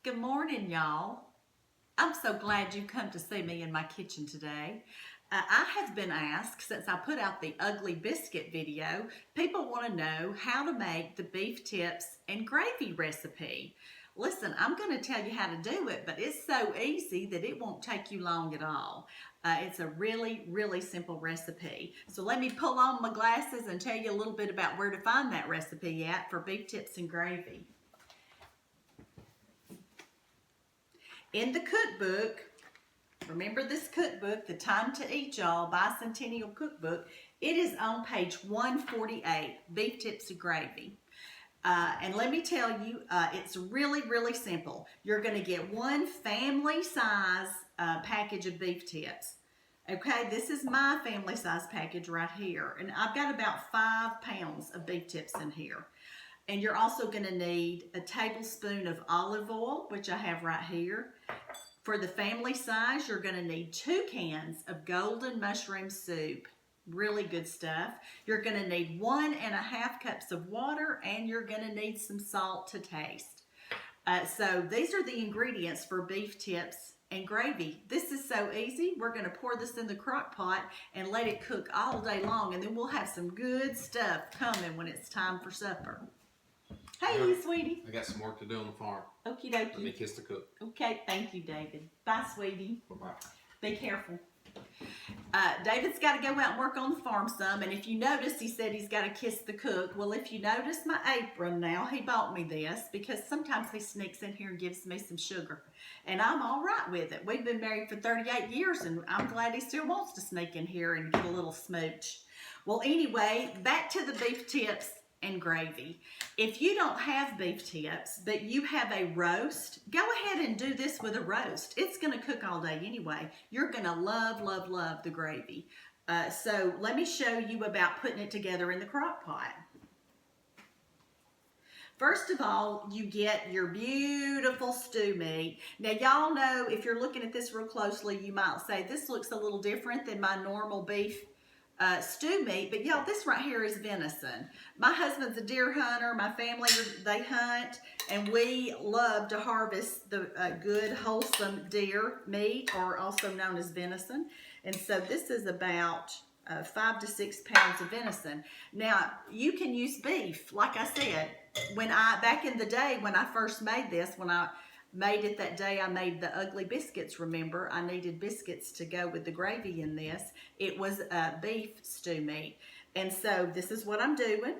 Good morning, y'all. I'm so glad you've come to see me in my kitchen today. I have been asked since I put out the Ugly Biscuit video, people want to know how to make the beef tips and gravy recipe. Listen, I'm going to tell you how to do it, but it's so easy that it won't take you long at all. It's a really, really simple recipe. So let me pull on my glasses and tell you a little bit about where to find that recipe at for beef tips and gravy. In the cookbook, remember this cookbook, The Time to Eat Y'all Bicentennial Cookbook, it is on page 148, Beef Tips and Gravy. And let me tell you, it's really, really simple. You're going to get one family size package of beef tips. Okay, this is my family size package right here. And I've got about 5 pounds of beef tips in here. And you're also going to need a tablespoon of olive oil, which I have right here. For the family size, you're going to need 2 cans of golden mushroom soup. Really good stuff. You're going to need 1.5 cups of water, and you're going to need some salt to taste. So these are the ingredients for beef tips and gravy. This is so easy. We're going to pour this in the crock pot and let it cook all day long, and then we'll have some good stuff coming when it's time for supper. Hey, sweetie. I got some work to do on the farm. Okie dokie. Let me kiss the cook. Okay, thank you, David. Bye, sweetie. Bye-bye. Be careful. David's got to go out and work on the farm some, and if you notice, he said he's got to kiss the cook. Well, if you notice my apron now, he bought me this because sometimes he sneaks in here and gives me some sugar, and I'm all right with it. We've been married for 38 years, and I'm glad he still wants to sneak in here and get a little smooch. Well, anyway, back to the beef tips and gravy. If you don't have beef tips, but you have a roast, go ahead and do this with a roast. It's going to cook all day anyway. You're going to love, love, love the gravy. So let me show you about putting it together in the crock pot. First of all, you get your beautiful stew meat. Now, y'all know, if you're looking at this real closely, you might say, this looks a little different than my normal beef stew meat, but y'all, this right here is venison. My husband's a deer hunter. My family, they hunt, and we love to harvest the good, wholesome deer meat, or also known as venison. And so this is about 5 to 6 pounds of venison. Now, you can use beef. Like I said, back in the day when I first made this, when I made it that day I made the Ugly Biscuits, remember, I needed biscuits to go with the gravy in this. It was beef stew meat. And so this is what I'm doing.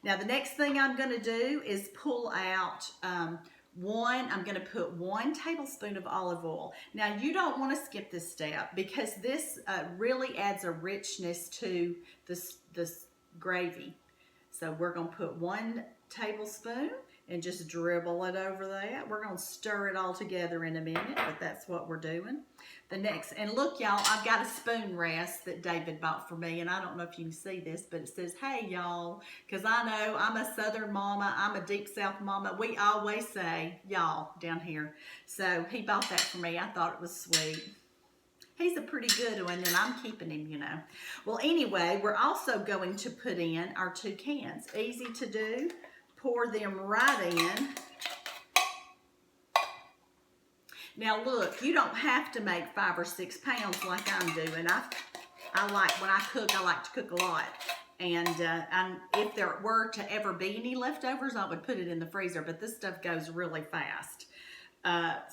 Now the next thing I'm going to do is pull out I'm going to put 1 tablespoon of olive oil. Now you don't want to skip this step because this really adds a richness to this gravy. So we're going to put 1 tablespoon and just dribble it over that. We're going to stir it all together in a minute, but that's what we're doing. The next, and look, y'all, I've got a spoon rest that David bought for me, and I don't know if you can see this, but it says, hey, y'all, because I know I'm a Southern mama, I'm a Deep South mama. We always say, y'all, down here. So he bought that for me. I thought it was sweet. He's a pretty good one, and I'm keeping him, you know. Well, anyway, we're also going to put in our 2 cans. Easy to do. Pour them right in. Now look, you don't have to make 5 or 6 pounds like I'm doing. I like, when I cook, I like to cook a lot. And if there were to ever be any leftovers, I would put it in the freezer, but this stuff goes really fast.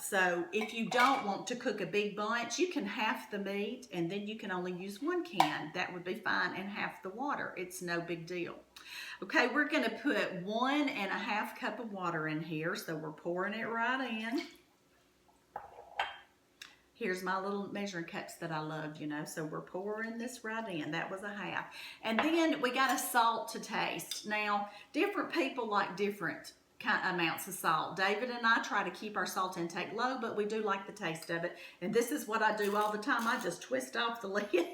So if you don't want to cook a big bunch, you can half the meat and then you can only use 1 can. That would be fine, and half the water. It's no big deal. Okay, we're going to put 1.5 cup of water in here, so we're pouring it right in. Here's my little measuring cups that I love, you know, so we're pouring this right in. That was a half. And then we got a salt to taste. Now, different people like different amounts of salt. David and I try to keep our salt intake low, but we do like the taste of it. And this is what I do all the time. I just twist off the lid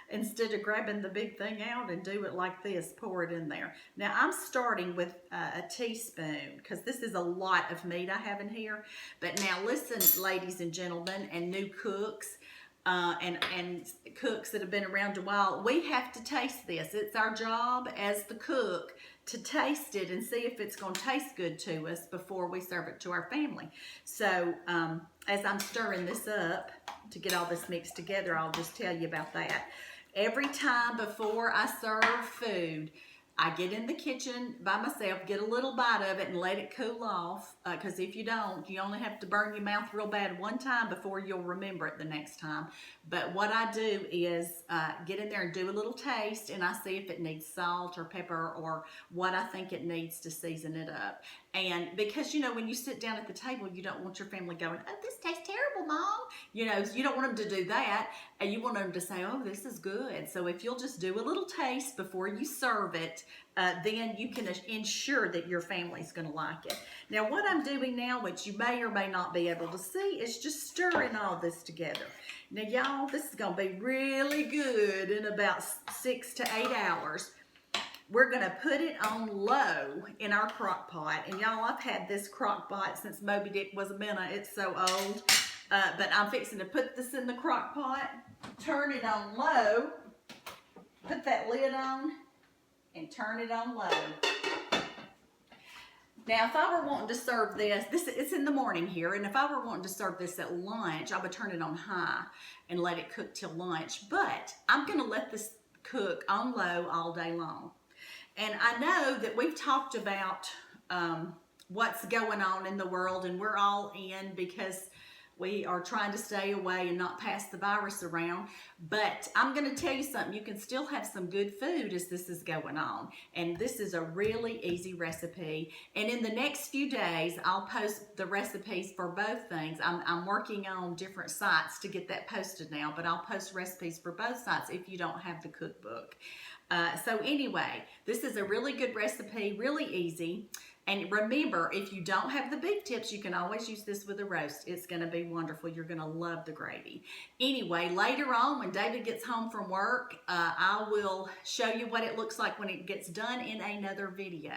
instead of grabbing the big thing out and do it like this, pour it in there. Now I'm starting with a teaspoon because this is a lot of meat I have in here. But now listen, ladies and gentlemen and new cooks, and cooks that have been around a while, we have to taste this. It's our job as the cook to taste it and see if it's going to taste good to us before we serve it to our family. So as I'm stirring this up to get all this mixed together, I'll just tell you about that. Every time before I serve food, I get in the kitchen by myself, get a little bite of it and let it cool off, because if you don't, you only have to burn your mouth real bad one time before you'll remember it the next time. But what I do is get in there and do a little taste, and I see if it needs salt or pepper or what I think it needs to season it up. And because, you know, when you sit down at the table, you don't want your family going, oh, this tastes terrible, Mom. You know, you don't want them to do that. And you want them to say, oh, this is good. So if you'll just do a little taste before you serve it, then you can ensure that your family's going to like it. Now, what I'm doing now, which you may or may not be able to see, is just stirring all this together. Now, y'all, this is going to be really good in about 6 to 8 hours. We're going to put it on low in our crock pot. And y'all, I've had this crock pot since Moby Dick was a minute. It's so old. But I'm fixing to put this in the crock pot, turn it on low, put that lid on, and turn it on low. Now, if I were wanting to serve this, it's in the morning here, and if I were wanting to serve this at lunch, I would turn it on high and let it cook till lunch. But I'm going to let this cook on low all day long. And I know that we've talked about what's going on in the world, and we're all in because we are trying to stay away and not pass the virus around. But I'm going to tell you something. You can still have some good food as this is going on. And this is a really easy recipe. And in the next few days, I'll post the recipes for both things. I'm working on different sites to get that posted now, but I'll post recipes for both sites if you don't have the cookbook. So anyway, this is a really good recipe, really easy. And remember, if you don't have the beef tips, you can always use this with a roast. It's going to be wonderful. You're going to love the gravy. Anyway, later on, when David gets home from work, I will show you what it looks like when it gets done in another video.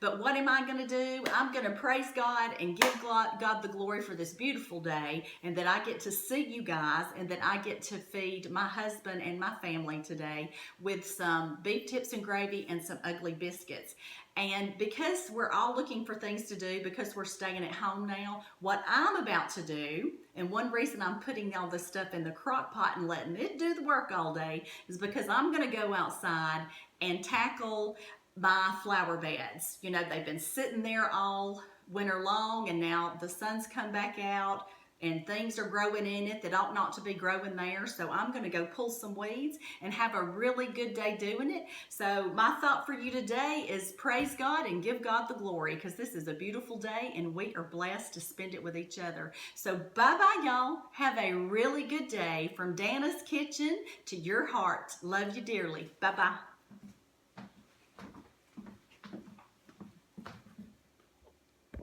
But what am I going to do? I'm going to praise God and give God the glory for this beautiful day, and that I get to see you guys, and that I get to feed my husband and my family today with some beef tips and gravy and some Ugly Biscuits. And because we're all looking for things to do, because we're staying at home now, what I'm about to do, and one reason I'm putting all this stuff in the crock pot and letting it do the work all day, is because I'm going to go outside and tackle my flower beds. You know, they've been sitting there all winter long, and now the sun's come back out, and things are growing in it that ought not to be growing there. So I'm going to go pull some weeds and have a really good day doing it. So my thought for you today is praise God and give God the glory, because this is a beautiful day and we are blessed to spend it with each other. So bye-bye, y'all. Have a really good day from Danna's kitchen to your heart. Love you dearly. Bye-bye.